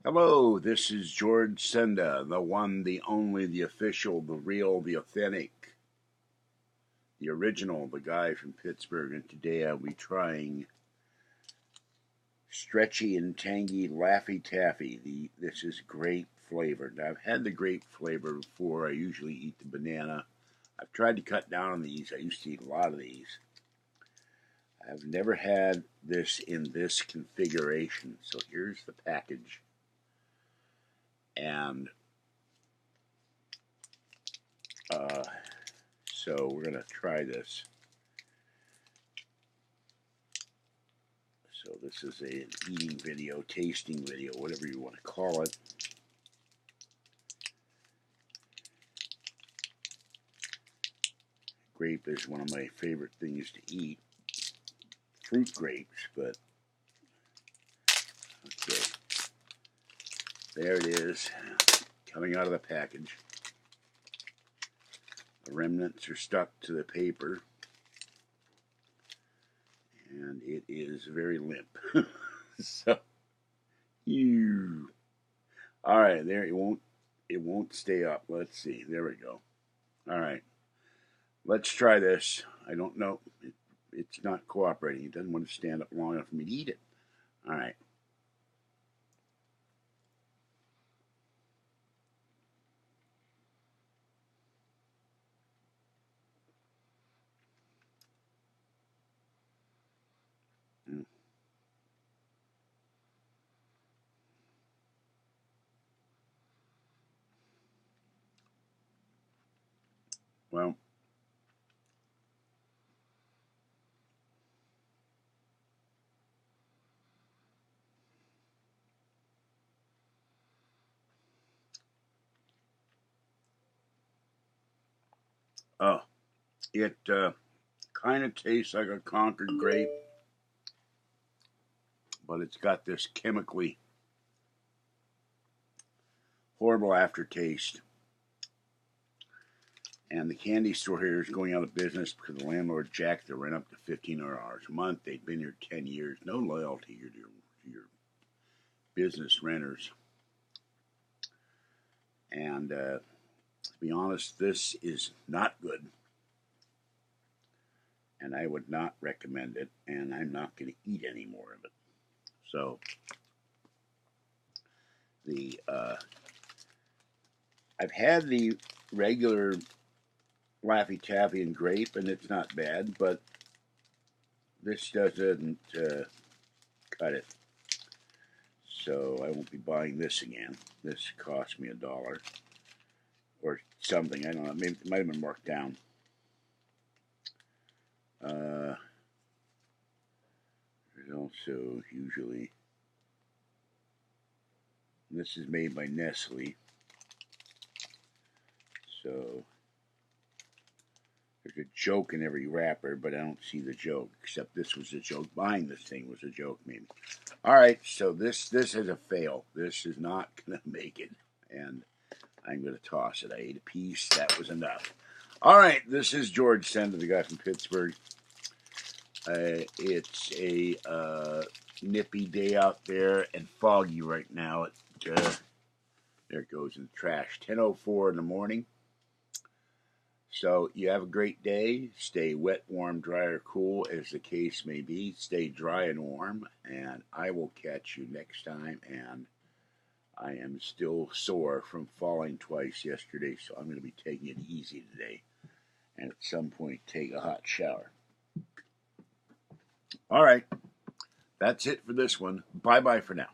Hello, this is George Senda, the one, the only, the official, the real, the authentic, the original, the guy from Pittsburgh, and today I'll be trying Stretchy and Tangy Laffy Taffy. This is grape flavored. Now, I've had the grape flavor before. I usually eat the banana. I've tried to cut down on these. I used to eat a lot of these. I've never had this in this configuration. So here's the package. And so we're going to try this. So this is an eating video, tasting video, whatever you want to call it. Grape is one of my favorite things to eat. Fruit grapes, but okay. There it is, coming out of the package. The remnants are stuck to the paper, and it is very limp. So, all right, there it won't stay up. Let's see. There we go. All right, let's try this. I don't know. It's not cooperating. It doesn't want to stand up long enough for me to eat it. All right. Well, it kind of tastes like a Concord grape, but it's got this chemically horrible aftertaste. And the candy store here is going out of business because the landlord jacked the rent up to $1,500 a month. They'd been here 10 years. No loyalty to your business renters. And to be honest, this is not good. And I would not recommend it. And I'm not going to eat any more of it. So, I've had the regular Laffy Taffy and Grape, and it's not bad, but this doesn't cut it. So I won't be buying this again. This cost me $1 or something. I don't know. Maybe it might have been marked down. There's also usually, this is made by Nestle. So there's a joke in every wrapper, but I don't see the joke, except this was a joke. Buying this thing was a joke, maybe. All right, so this is a fail. This is not going to make it, and I'm going to toss it. I ate a piece. That was enough. All right, this is George Senda, the guy from Pittsburgh. It's a nippy day out there and foggy right now. There it goes in the trash. 10:04 in the morning. So you have a great day. Stay wet, warm, dry, or cool, as the case may be. Stay dry and warm, and I will catch you next time. And I am still sore from falling twice yesterday, so I'm going to be taking it easy today. And at some point, take a hot shower. All right. That's it for this one. Bye-bye for now.